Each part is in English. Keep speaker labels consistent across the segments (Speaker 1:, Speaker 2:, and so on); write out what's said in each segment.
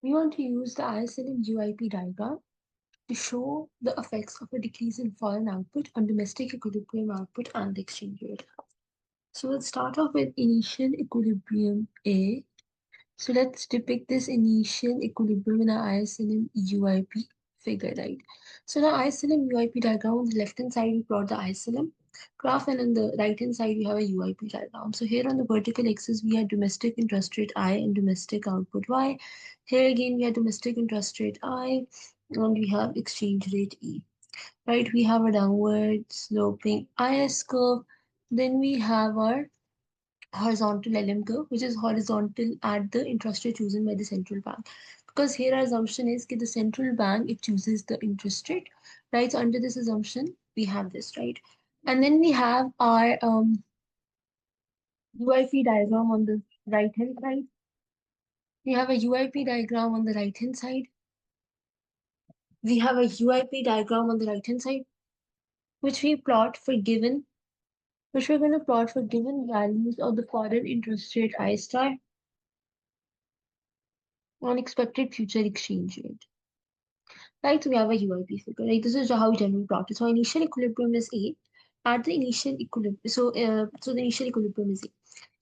Speaker 1: We want to use the IS-LM-UIP diagram to show the effects of a decrease in foreign output on domestic equilibrium output and the exchange rate. So let's start off with initial equilibrium A. So let's depict this initial equilibrium in our IS-LM-UIP figure, right? So in our IS-LM-UIP diagram, on the left-hand side, we plot the IS-LM graph, and on the right-hand side, we have a UIP diagram. So here on the vertical axis, we have domestic interest rate I and domestic output Y. Here again, we have domestic interest rate I, and we have exchange rate E. Right, we have a downward sloping IS curve. Then we have our horizontal LM curve, which is horizontal at the interest rate chosen by the central bank. Because here our assumption is that the central bank, it chooses the interest rate, right? So under this assumption, we have this, right? And then we have our UIP diagram on the right hand side. We have a UIP diagram on the right hand side. We have a UIP diagram on the right hand side, which we plot for given, which we're going to plot for given values of the foreign interest rate I star on expected future exchange rate. Right, so we have a UIP figure. Right, this is how we generally plot it. So initial equilibrium is A. At the initial equilibrium, so the initial equilibrium is A.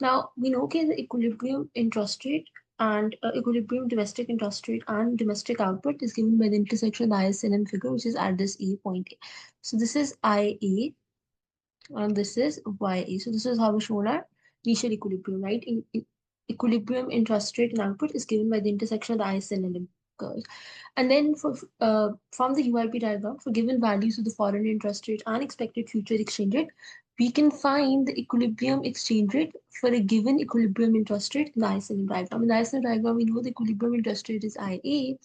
Speaker 1: Now we know okay, the equilibrium interest rate and equilibrium domestic interest rate and domestic output is given by the intersection of the IS-LM figure, which is at this A point A. So this is IA and this is YA. So this is how we shown our initial equilibrium, right? Equilibrium interest rate and output is given by the intersection of the IS-LM curves. And then from the UIP diagram, for given values of the foreign interest rate and expected future exchange rate, we can find the equilibrium exchange rate for a given equilibrium interest rate in the IS-LM diagram. In the IS-LM diagram, we know the equilibrium interest rate is IA.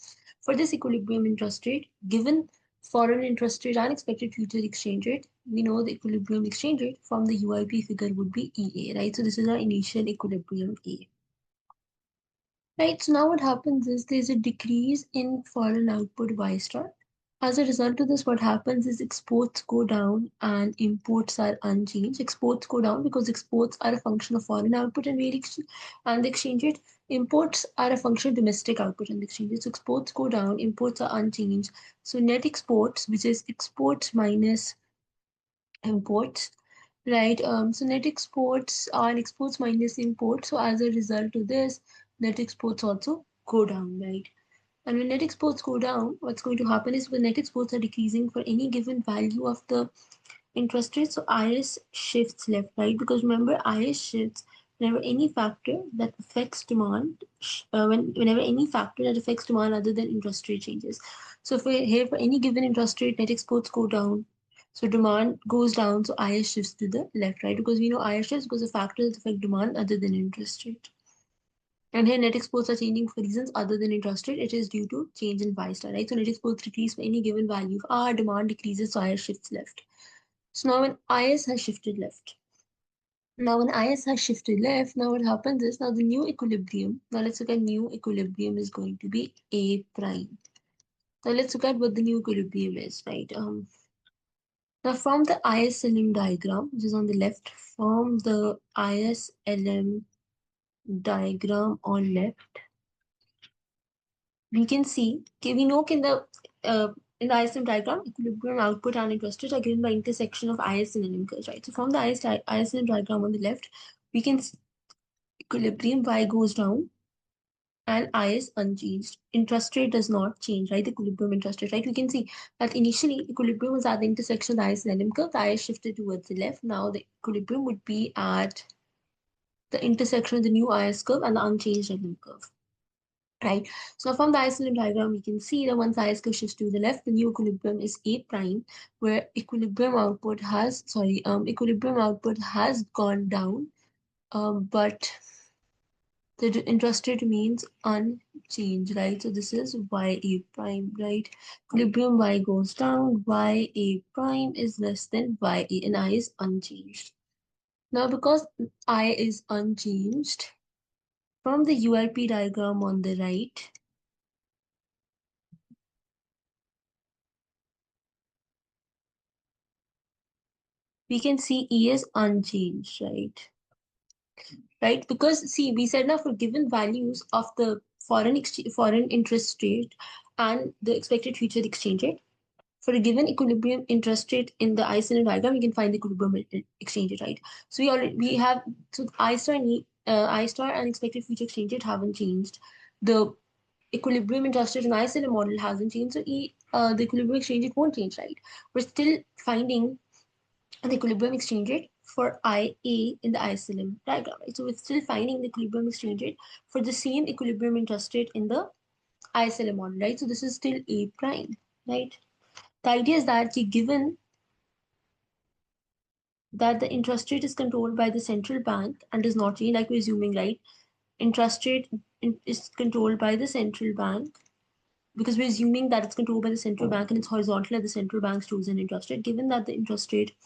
Speaker 1: For this equilibrium interest rate, given foreign interest rate and expected future exchange rate, we know the equilibrium exchange rate from the UIP figure would be EA, right? So this is our initial equilibrium A. Right, so now what happens is there's a decrease in foreign output Y star. As a result of this, what happens is exports go down and imports are unchanged. Exports go down because exports are a function of foreign output and the exchange rate. Imports are a function of domestic output and the exchange rate. So exports go down, imports are unchanged. So net exports, which is exports minus imports, right? So net exports are exports minus imports. So as a result of this, net exports also go down, right? And when net exports go down, what's going to happen is when net exports are decreasing for any given value of the interest rate, so IS shifts left, right? Because remember, IS shifts whenever any factor that affects demand, whenever any factor that affects demand other than interest rate changes. So for here, for any given interest rate, net exports go down. So demand goes down, so IS shifts to the left, right? Because we know IS shifts because of factors that affect demand other than interest rate. And here net exports are changing for reasons other than interest rate. It is due to change in Y star, right? So net exports decrease for any given value. If R demand decreases, so IS shifts left. So now when IS has shifted left. Now when IS has shifted left, now what happens is now the new equilibrium. Now let's look at new equilibrium is going to be A prime. Now let's look at what the new equilibrium is, right? Now from the IS-LM diagram, which is on the left, from the IS-LM diagram on left, we can see, okay, we know in the ISM diagram, equilibrium output and interest rate are given by intersection of IS and LM curves, right? So from the ISM diagram on the left, we can see equilibrium Y goes down and IS unchanged. Interest rate does not change, right? The equilibrium interest rate, right? We can see that initially equilibrium was at the intersection of the IS and LM curve. The IS shifted towards the left. Now the equilibrium would be at the intersection of the new IS curve and the unchanged LM curve. Right. So from the isolate diagram, we can see that once IS curve shifts to the left, the new equilibrium is A prime, where equilibrium output has gone down, but the interest rate remains unchanged, right? So this is YA prime, right? Equilibrium Y goes down, YA prime is less than YA, and I is unchanged. Now, because I is unchanged, from the UIP diagram on the right, we can see E is unchanged, right? Right? Because see, we said now for given values of the foreign interest rate and the expected future exchange rate. For a given equilibrium interest rate in the IS-LM diagram, we can find the equilibrium exchange rate, right? So we have so I star and expected future exchange rate haven't changed. The equilibrium interest rate in IS-LM model hasn't changed, so the equilibrium exchange rate won't change, right? We're still finding the equilibrium exchange rate for IA in the IS-LM diagram, right? So we're still finding the equilibrium exchange rate for the same equilibrium interest rate in the IS-LM model, right? So this is still A prime, right? The idea is that given that the interest rate is controlled by the central bank and does not change, like we're assuming, right? Interest rate is controlled by the central bank because we're assuming that it's controlled by the central bank and it's horizontal at the central bank's chosen interest rate. Given that the interest rate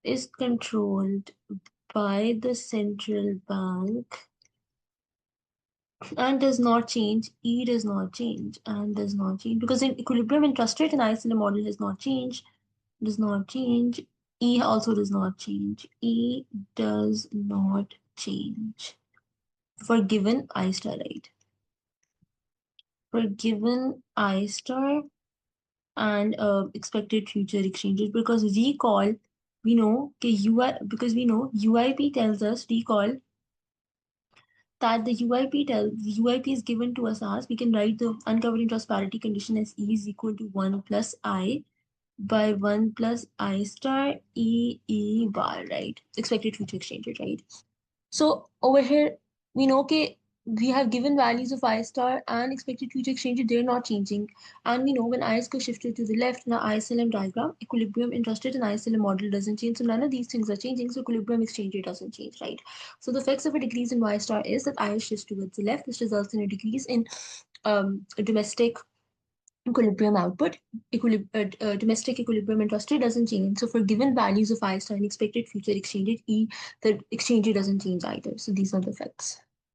Speaker 1: is controlled by the central bank and does not change, E does not change and does not change because the equilibrium interest rate in IS-LM model has not changed, does not change. E also does not change. E does not change for given I star, right? For given I star and expected future exchanges, because recall, we know okay, because we know UIP tells us recall that the UIP is given to us as we can write the uncovered interest parity condition as E is equal to 1 plus I by 1 plus I star E bar, right? Expected future exchange rate, right? So over here, we know okay, we have given values of I star and expected future exchange rate, they're not changing. And we know when I is shifted to the left in our IS-LM diagram, equilibrium interest rate and IS-LM model doesn't change. So none of these things are changing. So equilibrium exchange rate doesn't change, right? So the effects of a decrease in Y star is that I shifts towards the left. This results in a decrease in domestic equilibrium output. Domestic equilibrium interest rate doesn't change. So for given values of I star and expected future exchange rate, E, the exchange rate doesn't change either. So these are the effects.